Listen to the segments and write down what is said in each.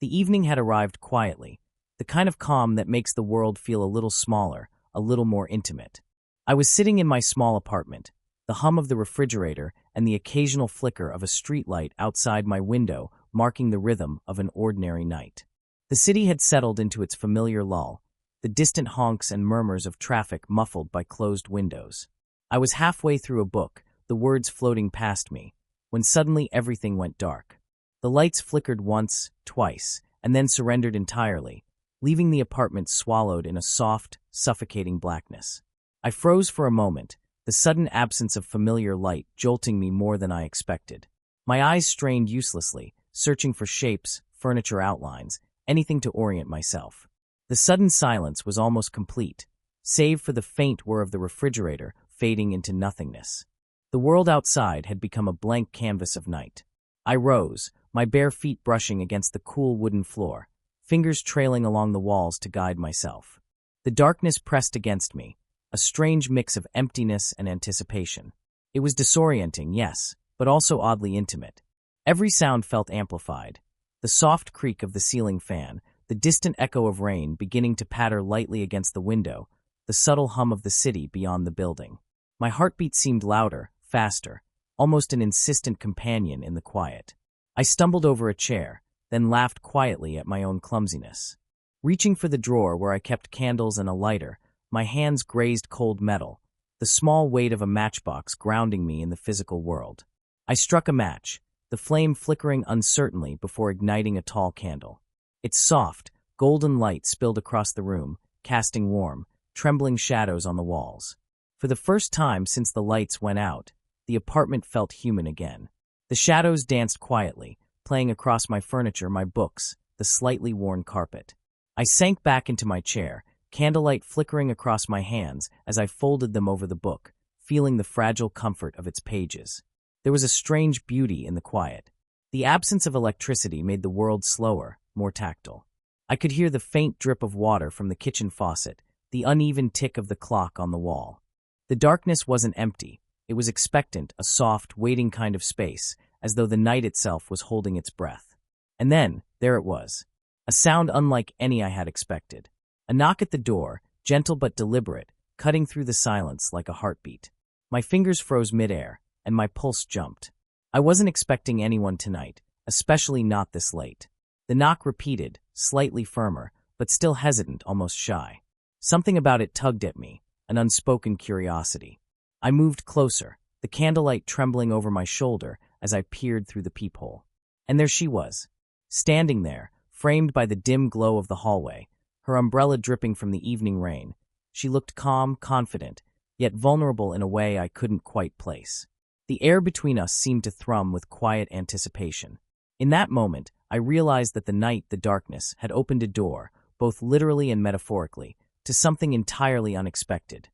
The evening had arrived quietly, the kind of calm that makes the world feel a little smaller, a little more intimate. I was sitting in my small apartment, the hum of the refrigerator and the occasional flicker of a streetlight outside my window marking the rhythm of an ordinary night. The city had settled into its familiar lull, the distant honks and murmurs of traffic muffled by closed windows. I was halfway through a book, the words floating past me, when suddenly everything went dark. The lights flickered once, twice, and then surrendered entirely, leaving the apartment swallowed in a soft, suffocating blackness. I froze for a moment, the sudden absence of familiar light jolting me more than I expected. My eyes strained uselessly, searching for shapes, furniture outlines, anything to orient myself. The sudden silence was almost complete, save for the faint whir of the refrigerator fading into nothingness. The world outside had become a blank canvas of night. I rose, my bare feet brushing against the cool wooden floor, fingers trailing along the walls to guide myself. The darkness pressed against me, a strange mix of emptiness and anticipation. It was disorienting, yes, but also oddly intimate. Every sound felt amplified. The soft creak of the ceiling fan, the distant echo of rain beginning to patter lightly against the window, the subtle hum of the city beyond the building. My heartbeat seemed louder, faster, almost an insistent companion in the quiet. I stumbled over a chair, then laughed quietly at my own clumsiness. Reaching for the drawer where I kept candles and a lighter, my hands grazed cold metal, the small weight of a matchbox grounding me in the physical world. I struck a match, the flame flickering uncertainly before igniting a tall candle. Its soft, golden light spilled across the room, casting warm, trembling shadows on the walls. For the first time since the lights went out, the apartment felt human again. The shadows danced quietly, playing across my furniture, my books, the slightly worn carpet. I sank back into my chair, candlelight flickering across my hands as I folded them over the book, feeling the fragile comfort of its pages. There was a strange beauty in the quiet. The absence of electricity made the world slower, more tactile. I could hear the faint drip of water from the kitchen faucet, the uneven tick of the clock on the wall. The darkness wasn't empty. It was expectant, a soft, waiting kind of space, as though the night itself was holding its breath. And then, there it was. A sound unlike any I had expected. A knock at the door, gentle but deliberate, cutting through the silence like a heartbeat. My fingers froze midair, and my pulse jumped. I wasn't expecting anyone tonight, especially not this late. The knock repeated, slightly firmer, but still hesitant, almost shy. Something about it tugged at me, an unspoken curiosity. I moved closer, the candlelight trembling over my shoulder as I peered through the peephole. And there she was, standing there, framed by the dim glow of the hallway, her umbrella dripping from the evening rain. She looked calm, confident, yet vulnerable in a way I couldn't quite place. The air between us seemed to thrum with quiet anticipation. In that moment, I realized that the darkness, had opened a door, both literally and metaphorically, to something entirely unexpected.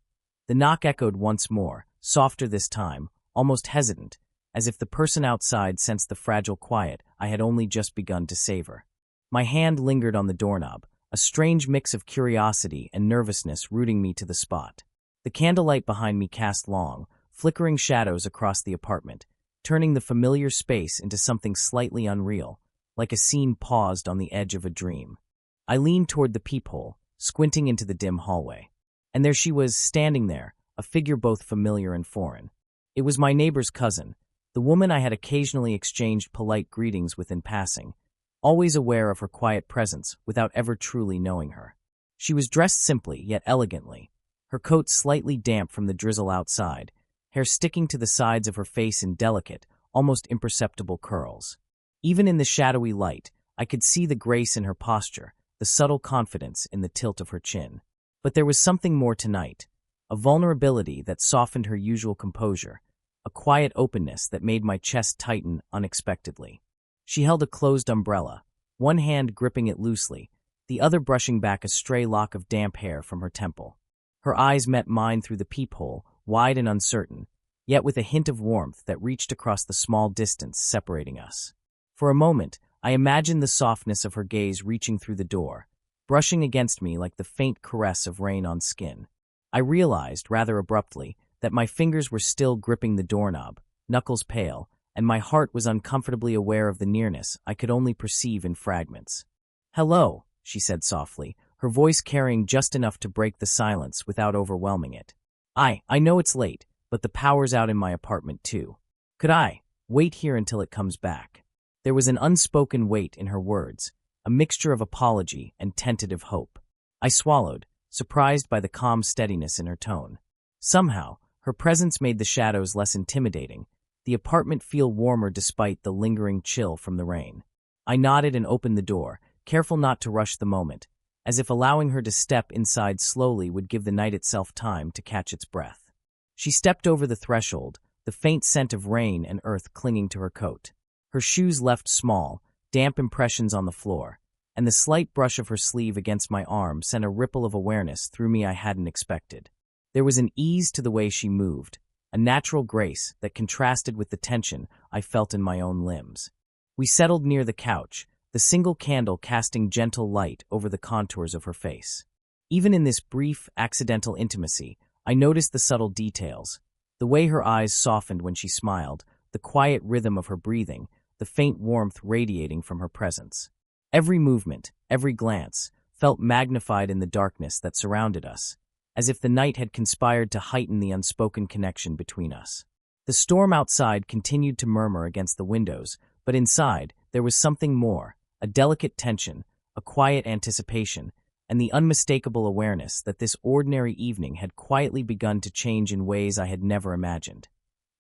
The knock echoed once more, softer this time, almost hesitant, as if the person outside sensed the fragile quiet I had only just begun to savor. My hand lingered on the doorknob, a strange mix of curiosity and nervousness rooting me to the spot. The candlelight behind me cast long, flickering shadows across the apartment, turning the familiar space into something slightly unreal, like a scene paused on the edge of a dream. I leaned toward the peephole, squinting into the dim hallway. And there she was, standing there, a figure both familiar and foreign. It was my neighbor's cousin, the woman I had occasionally exchanged polite greetings with in passing, always aware of her quiet presence without ever truly knowing her. She was dressed simply, yet elegantly, her coat slightly damp from the drizzle outside, hair sticking to the sides of her face in delicate, almost imperceptible curls. Even in the shadowy light, I could see the grace in her posture, the subtle confidence in the tilt of her chin. But there was something more tonight, a vulnerability that softened her usual composure, a quiet openness that made my chest tighten unexpectedly. She held a closed umbrella, one hand gripping it loosely, the other brushing back a stray lock of damp hair from her temple. Her eyes met mine through the peephole, wide and uncertain, yet with a hint of warmth that reached across the small distance separating us. For a moment, I imagined the softness of her gaze reaching through the door, brushing against me like the faint caress of rain on skin. I realized, rather abruptly, that my fingers were still gripping the doorknob, knuckles pale, and my heart was uncomfortably aware of the nearness I could only perceive in fragments. "Hello," she said softly, her voice carrying just enough to break the silence without overwhelming it. I know it's late, but the power's out in my apartment too. Could I wait here until it comes back?" There was an unspoken weight in her words, a mixture of apology and tentative hope. I swallowed, surprised by the calm steadiness in her tone. Somehow, her presence made the shadows less intimidating, the apartment feel warmer despite the lingering chill from the rain. I nodded and opened the door, careful not to rush the moment, as if allowing her to step inside slowly would give the night itself time to catch its breath. She stepped over the threshold, the faint scent of rain and earth clinging to her coat. Her shoes left small, damp impressions on the floor, and the slight brush of her sleeve against my arm sent a ripple of awareness through me I hadn't expected. There was an ease to the way she moved, a natural grace that contrasted with the tension I felt in my own limbs. We settled near the couch, the single candle casting gentle light over the contours of her face. Even in this brief, accidental intimacy, I noticed the subtle details, the way her eyes softened when she smiled, the quiet rhythm of her breathing, the faint warmth radiating from her presence. Every movement, every glance, felt magnified in the darkness that surrounded us, as if the night had conspired to heighten the unspoken connection between us. The storm outside continued to murmur against the windows, but inside there was something more, a delicate tension, a quiet anticipation, and the unmistakable awareness that this ordinary evening had quietly begun to change in ways I had never imagined.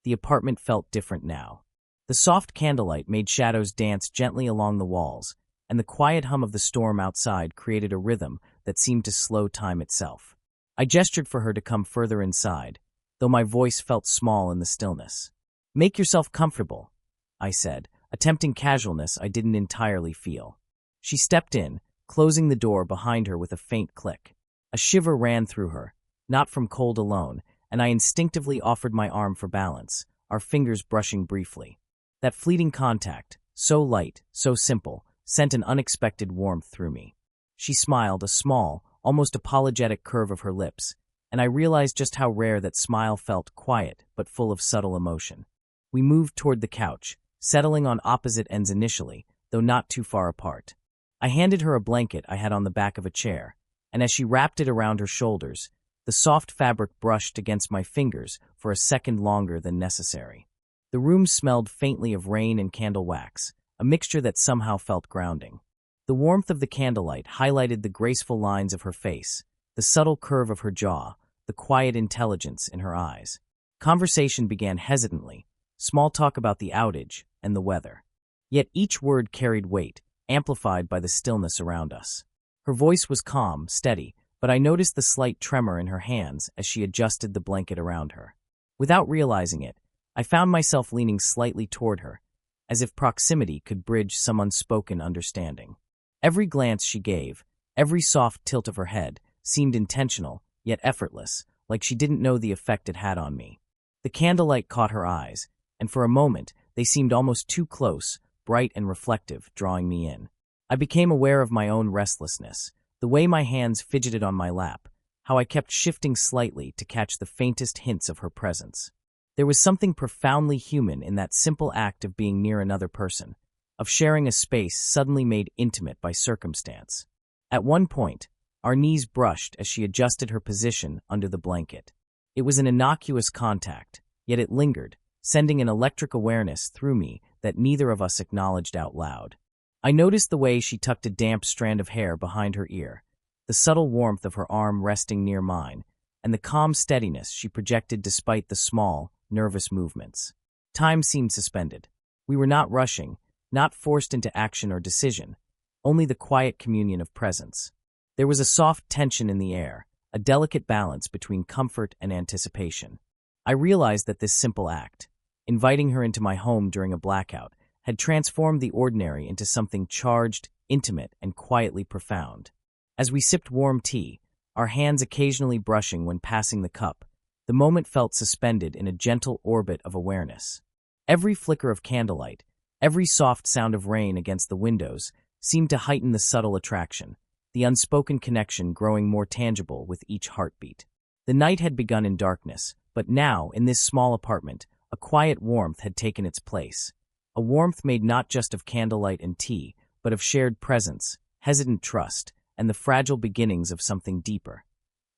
The apartment felt different now. The soft candlelight made shadows dance gently along the walls, and the quiet hum of the storm outside created a rhythm that seemed to slow time itself. I gestured for her to come further inside, though my voice felt small in the stillness. "Make yourself comfortable," I said, attempting casualness I didn't entirely feel. She stepped in, closing the door behind her with a faint click. A shiver ran through her, not from cold alone, and I instinctively offered my arm for balance, our fingers brushing briefly. That fleeting contact, so light, so simple, sent an unexpected warmth through me. She smiled, a small, almost apologetic curve of her lips, and I realized just how rare that smile felt, quiet but full of subtle emotion. We moved toward the couch, settling on opposite ends initially, though not too far apart. I handed her a blanket I had on the back of a chair, and as she wrapped it around her shoulders, the soft fabric brushed against my fingers for a second longer than necessary. The room smelled faintly of rain and candle wax, a mixture that somehow felt grounding. The warmth of the candlelight highlighted the graceful lines of her face, the subtle curve of her jaw, the quiet intelligence in her eyes. Conversation began hesitantly, small talk about the outage and the weather. Yet each word carried weight, amplified by the stillness around us. Her voice was calm, steady, but I noticed the slight tremor in her hands as she adjusted the blanket around her. Without realizing it, I found myself leaning slightly toward her, as if proximity could bridge some unspoken understanding. Every glance she gave, every soft tilt of her head, seemed intentional, yet effortless, like she didn't know the effect it had on me. The candlelight caught her eyes, and for a moment they seemed almost too close, bright and reflective, drawing me in. I became aware of my own restlessness, the way my hands fidgeted on my lap, how I kept shifting slightly to catch the faintest hints of her presence. There was something profoundly human in that simple act of being near another person, of sharing a space suddenly made intimate by circumstance. At one point, our knees brushed as she adjusted her position under the blanket. It was an innocuous contact, yet it lingered, sending an electric awareness through me that neither of us acknowledged out loud. I noticed the way she tucked a damp strand of hair behind her ear, the subtle warmth of her arm resting near mine, and the calm steadiness she projected despite the small, nervous movements. Time seemed suspended. We were not rushing, not forced into action or decision, only the quiet communion of presence. There was a soft tension in the air, a delicate balance between comfort and anticipation. I realized that this simple act, inviting her into my home during a blackout, had transformed the ordinary into something charged, intimate, and quietly profound. As we sipped warm tea, our hands occasionally brushing when passing the cup, the moment felt suspended in a gentle orbit of awareness. Every flicker of candlelight, every soft sound of rain against the windows seemed to heighten the subtle attraction, the unspoken connection growing more tangible with each heartbeat. The night had begun in darkness, but now, in this small apartment, a quiet warmth had taken its place. A warmth made not just of candlelight and tea, but of shared presence, hesitant trust, and the fragile beginnings of something deeper.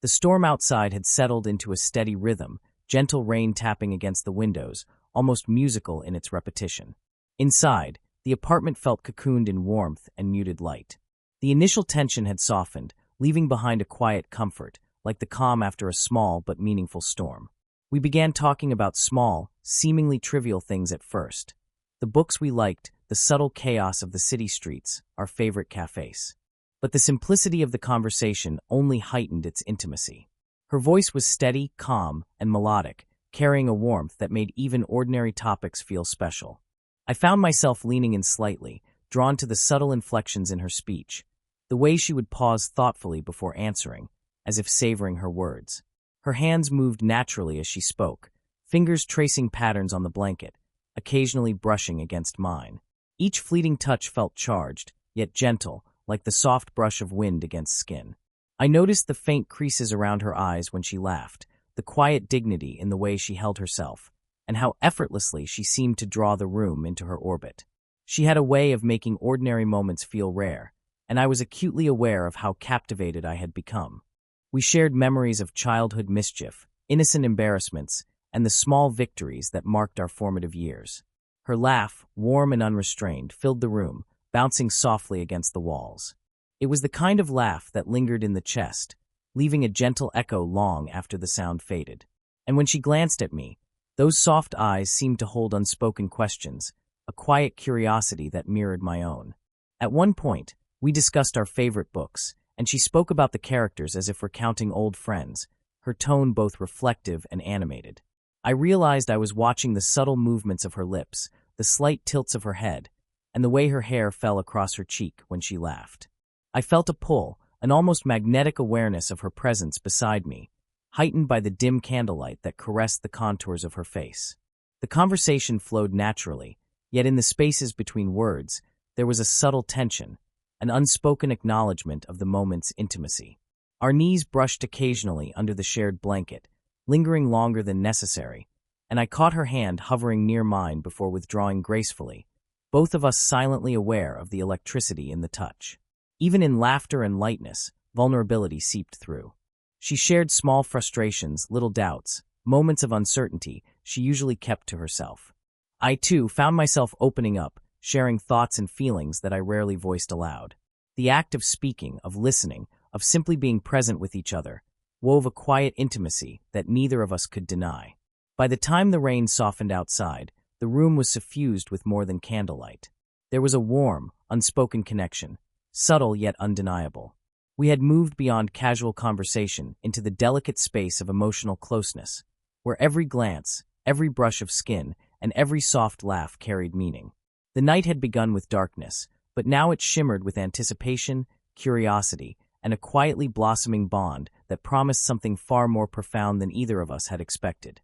The storm outside had settled into a steady rhythm, gentle rain tapping against the windows, almost musical in its repetition. Inside, the apartment felt cocooned in warmth and muted light. The initial tension had softened, leaving behind a quiet comfort, like the calm after a small but meaningful storm. We began talking about small, seemingly trivial things at first. The books we liked, the subtle chaos of the city streets, our favorite cafes. But the simplicity of the conversation only heightened its intimacy. Her voice was steady, calm, and melodic, carrying a warmth that made even ordinary topics feel special. I found myself leaning in slightly, drawn to the subtle inflections in her speech, the way she would pause thoughtfully before answering, as if savoring her words. Her hands moved naturally as she spoke, fingers tracing patterns on the blanket, occasionally brushing against mine. Each fleeting touch felt charged, yet gentle, like the soft brush of wind against skin. I noticed the faint creases around her eyes when she laughed, the quiet dignity in the way she held herself, and how effortlessly she seemed to draw the room into her orbit. She had a way of making ordinary moments feel rare, and I was acutely aware of how captivated I had become. We shared memories of childhood mischief, innocent embarrassments, and the small victories that marked our formative years. Her laugh, warm and unrestrained, filled the room, bouncing softly against the walls. It was the kind of laugh that lingered in the chest, leaving a gentle echo long after the sound faded. And when she glanced at me, those soft eyes seemed to hold unspoken questions, a quiet curiosity that mirrored my own. At one point, we discussed our favorite books, and she spoke about the characters as if recounting old friends, her tone both reflective and animated. I realized I was watching the subtle movements of her lips, the slight tilts of her head, and the way her hair fell across her cheek when she laughed. I felt a pull, an almost magnetic awareness of her presence beside me, heightened by the dim candlelight that caressed the contours of her face. The conversation flowed naturally, yet in the spaces between words, there was a subtle tension, an unspoken acknowledgement of the moment's intimacy. Our knees brushed occasionally under the shared blanket, lingering longer than necessary, and I caught her hand hovering near mine before withdrawing gracefully, both of us silently aware of the electricity in the touch. Even in laughter and lightness, vulnerability seeped through. She shared small frustrations, little doubts, moments of uncertainty she usually kept to herself. I, too, found myself opening up, sharing thoughts and feelings that I rarely voiced aloud. The act of speaking, of listening, of simply being present with each other, wove a quiet intimacy that neither of us could deny. By the time the rain softened outside, the room was suffused with more than candlelight. There was a warm, unspoken connection, subtle yet undeniable. We had moved beyond casual conversation into the delicate space of emotional closeness, where every glance, every brush of skin, and every soft laugh carried meaning. The night had begun with darkness, but now it shimmered with anticipation, curiosity, and a quietly blossoming bond that promised something far more profound than either of us had expected.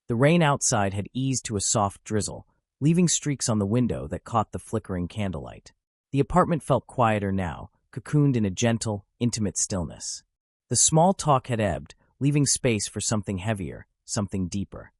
The rain outside had eased to a soft drizzle, leaving streaks on the window that caught the flickering candlelight. The apartment felt quieter now, cocooned in a gentle, intimate stillness. The small talk had ebbed, leaving space for something heavier, something deeper.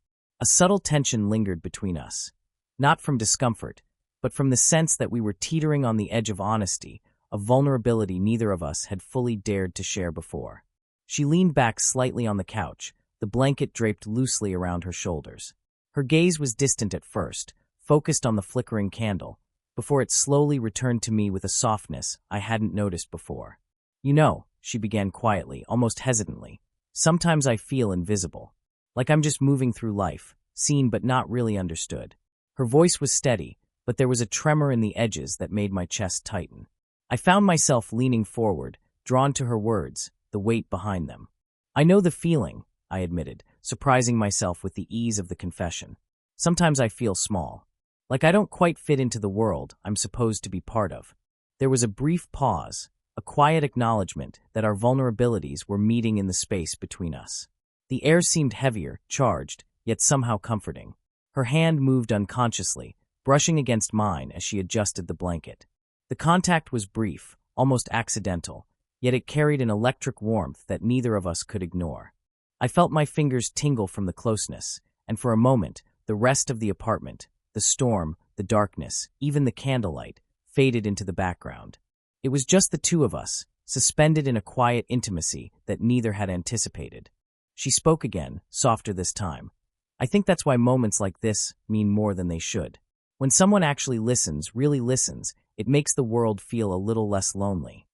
A subtle tension lingered between us, not from discomfort, but from the sense that we were teetering on the edge of honesty, of vulnerability neither of us had fully dared to share before. She leaned back slightly on the couch, the blanket draped loosely around her shoulders. Her gaze was distant at first, focused on the flickering candle, before it slowly returned to me with a softness I hadn't noticed before. "You know," she began quietly, almost hesitantly, "sometimes I feel invisible. Like I'm just moving through life, seen but not really understood." Her voice was steady, but there was a tremor in the edges that made my chest tighten. I found myself leaning forward, drawn to her words, the weight behind them. "I know the feeling," I admitted, surprising myself with the ease of the confession. "Sometimes I feel small. Like I don't quite fit into the world I'm supposed to be part of." There was a brief pause, a quiet acknowledgement that our vulnerabilities were meeting in the space between us. The air seemed heavier, charged, yet somehow comforting. Her hand moved unconsciously, brushing against mine as she adjusted the blanket. The contact was brief, almost accidental, yet it carried an electric warmth that neither of us could ignore. I felt my fingers tingle from the closeness, and for a moment, the rest of the apartment, the storm, the darkness, even the candlelight, faded into the background. It was just the two of us, suspended in a quiet intimacy that neither had anticipated. She spoke again, softer this time. I think that's why moments like this mean more than they should. When someone actually listens, really listens, it makes the world feel a little less lonely.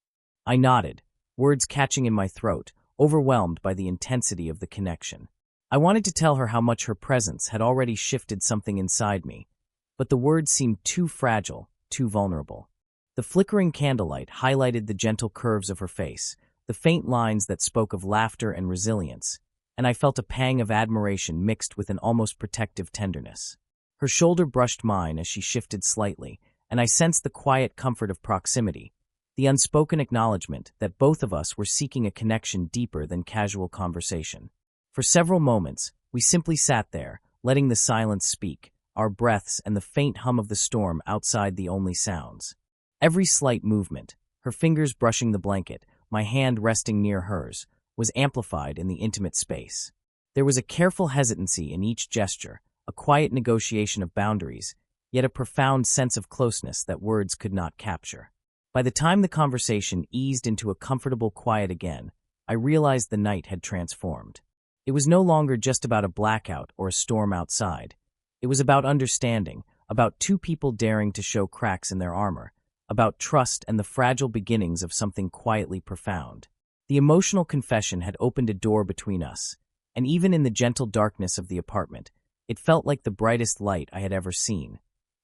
I nodded, words catching in my throat, overwhelmed by the intensity of the connection. I wanted to tell her how much her presence had already shifted something inside me, but the words seemed too fragile, too vulnerable. The flickering candlelight highlighted the gentle curves of her face, the faint lines that spoke of laughter and resilience, and I felt a pang of admiration mixed with an almost protective tenderness. Her shoulder brushed mine as she shifted slightly, and I sensed the quiet comfort of proximity, the unspoken acknowledgement that both of us were seeking a connection deeper than casual conversation. For several moments, we simply sat there, letting the silence speak, our breaths and the faint hum of the storm outside the only sounds. Every slight movement, her fingers brushing the blanket, my hand resting near hers, was amplified in the intimate space. There was a careful hesitancy in each gesture, a quiet negotiation of boundaries, yet a profound sense of closeness that words could not capture. By the time the conversation eased into a comfortable quiet again, I realized the night had transformed. It was no longer just about a blackout or a storm outside. It was about understanding, about two people daring to show cracks in their armor, about trust and the fragile beginnings of something quietly profound. The emotional confession had opened a door between us, and even in the gentle darkness of the apartment, it felt like the brightest light I had ever seen.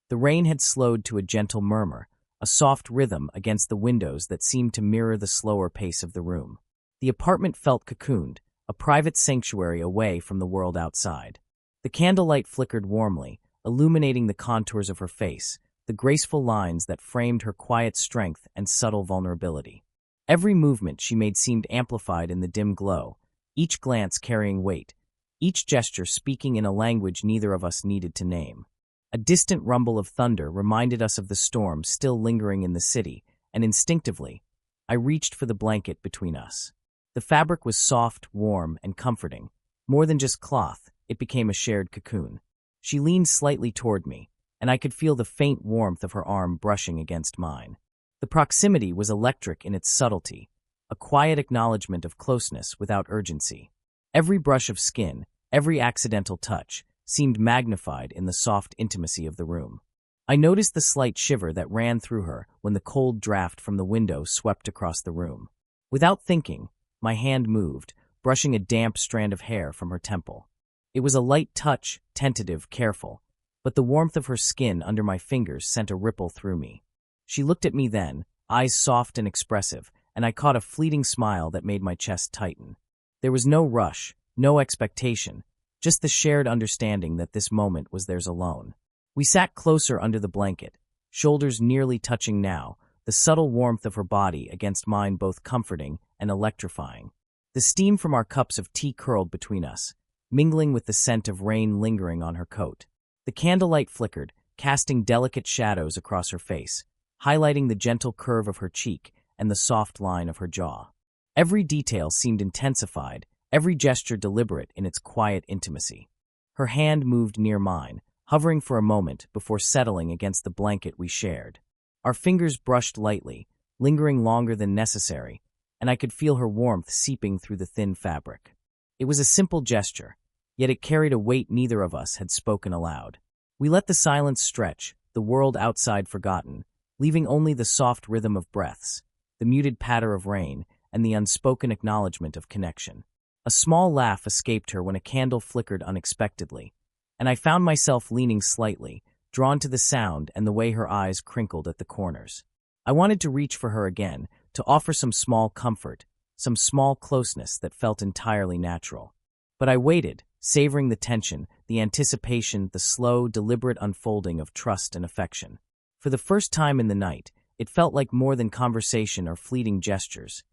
The rain had slowed to a gentle murmur, a soft rhythm against the windows that seemed to mirror the slower pace of the room. The apartment felt cocooned, a private sanctuary away from the world outside. The candlelight flickered warmly, illuminating the contours of her face, the graceful lines that framed her quiet strength and subtle vulnerability. Every movement she made seemed amplified in the dim glow, each glance carrying weight, each gesture speaking in a language neither of us needed to name. A distant rumble of thunder reminded us of the storm still lingering in the city, and instinctively, I reached for the blanket between us. The fabric was soft, warm, and comforting. More than just cloth, it became a shared cocoon. She leaned slightly toward me, and I could feel the faint warmth of her arm brushing against mine. The proximity was electric in its subtlety, a quiet acknowledgement of closeness without urgency. Every brush of skin, every accidental touch, seemed magnified in the soft intimacy of the room. I noticed the slight shiver that ran through her when the cold draft from the window swept across the room. Without thinking, my hand moved, brushing a damp strand of hair from her temple. It was a light touch, tentative, careful, but the warmth of her skin under my fingers sent a ripple through me. She looked at me then, eyes soft and expressive, and I caught a fleeting smile that made my chest tighten. There was no rush, no expectation, just the shared understanding that this moment was theirs alone. We sat closer under the blanket, shoulders nearly touching now, the subtle warmth of her body against mine both comforting and electrifying. The steam from our cups of tea curled between us, mingling with the scent of rain lingering on her coat. The candlelight flickered, casting delicate shadows across her face, highlighting the gentle curve of her cheek and the soft line of her jaw. Every detail seemed intensified, every gesture deliberate in its quiet intimacy. Her hand moved near mine, hovering for a moment before settling against the blanket we shared. Our fingers brushed lightly, lingering longer than necessary, and I could feel her warmth seeping through the thin fabric. It was a simple gesture, yet it carried a weight neither of us had spoken aloud. We let the silence stretch, the world outside forgotten, leaving only the soft rhythm of breaths, the muted patter of rain, and the unspoken acknowledgement of connection. A small laugh escaped her when a candle flickered unexpectedly, and I found myself leaning slightly, drawn to the sound and the way her eyes crinkled at the corners. I wanted to reach for her again, to offer some small comfort, some small closeness that felt entirely natural. But I waited, savoring the tension, the anticipation, the slow, deliberate unfolding of trust and affection. For the first time in the night, it felt like more than conversation or fleeting gestures.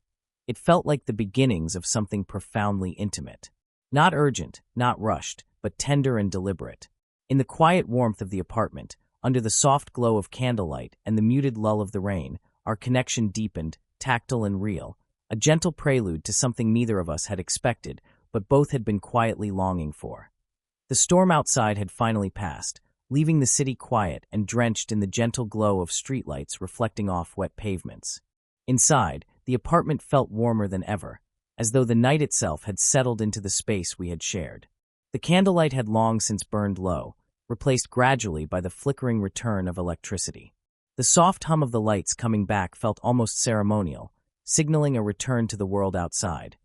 It felt like the beginnings of something profoundly intimate. Not urgent, not rushed, but tender and deliberate. In the quiet warmth of the apartment, under the soft glow of candlelight and the muted lull of the rain, our connection deepened, tactile and real, a gentle prelude to something neither of us had expected, but both had been quietly longing for. The storm outside had finally passed, leaving the city quiet and drenched in the gentle glow of streetlights reflecting off wet pavements. Inside, the apartment felt warmer than ever, as though the night itself had settled into the space we had shared. The candlelight had long since burned low, replaced gradually by the flickering return of electricity. The soft hum of the lights coming back felt almost ceremonial, signaling a return to the world outside.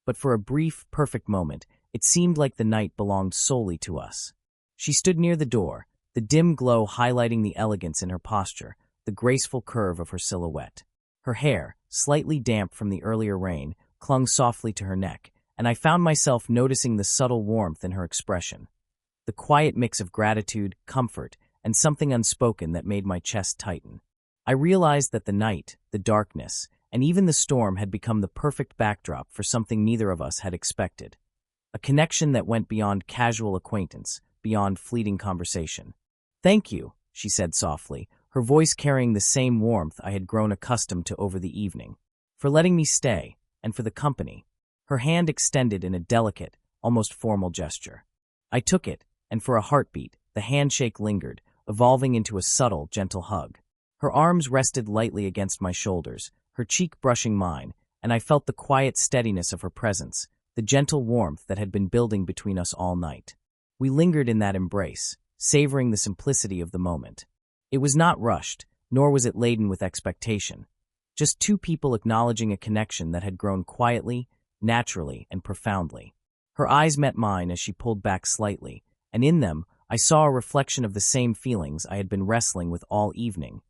But for a brief, perfect moment, it seemed like the night belonged solely to us. She stood near the door, the dim glow highlighting the elegance in her posture, the graceful curve of her silhouette. Her hair, slightly damp from the earlier rain, clung softly to her neck, and I found myself noticing the subtle warmth in her expression. The quiet mix of gratitude, comfort, and something unspoken that made my chest tighten. I realized that the night, the darkness, and even the storm had become the perfect backdrop for something neither of us had expected. A connection that went beyond casual acquaintance, beyond fleeting conversation. "Thank you," she said softly, her voice carrying the same warmth I had grown accustomed to over the evening. "For letting me stay, and for the company." Her hand extended in a delicate, almost formal gesture. I took it, and for a heartbeat, the handshake lingered, evolving into a subtle, gentle hug. Her arms rested lightly against my shoulders, her cheek brushing mine, and I felt the quiet steadiness of her presence, the gentle warmth that had been building between us all night. We lingered in that embrace, savoring the simplicity of the moment. It was not rushed, nor was it laden with expectation. Just two people acknowledging a connection that had grown quietly, naturally, and profoundly. Her eyes met mine as she pulled back slightly, and in them I saw a reflection of the same feelings I had been wrestling with all evening: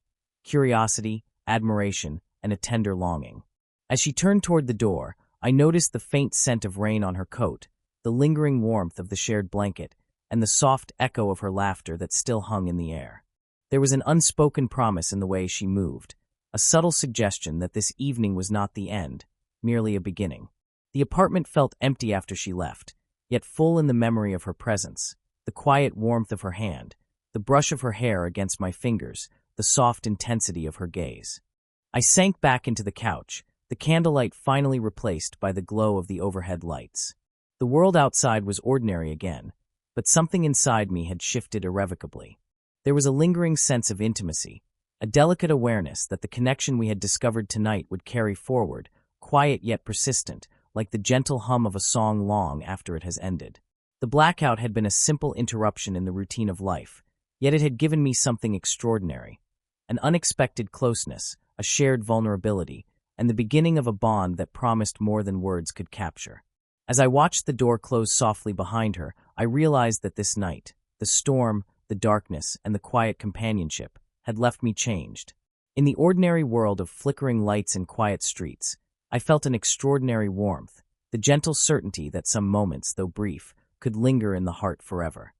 curiosity, admiration, and a tender longing. As she turned toward the door, I noticed the faint scent of rain on her coat, the lingering warmth of the shared blanket, and the soft echo of her laughter that still hung in the air. There was an unspoken promise in the way she moved, a subtle suggestion that this evening was not the end, merely a beginning. The apartment felt empty after she left, yet full in the memory of her presence, the quiet warmth of her hand, the brush of her hair against my fingers, the soft intensity of her gaze. I sank back into the couch, the candlelight finally replaced by the glow of the overhead lights. The world outside was ordinary again, but something inside me had shifted irrevocably. There was a lingering sense of intimacy, a delicate awareness that the connection we had discovered tonight would carry forward, quiet yet persistent, like the gentle hum of a song long after it has ended. The blackout had been a simple interruption in the routine of life, yet it had given me something extraordinary: an unexpected closeness, a shared vulnerability, and the beginning of a bond that promised more than words could capture. As I watched the door close softly behind her, I realized that this night, the storm, the darkness, and the quiet companionship, had left me changed. In the ordinary world of flickering lights and quiet streets, I felt an extraordinary warmth, the gentle certainty that some moments, though brief, could linger in the heart forever.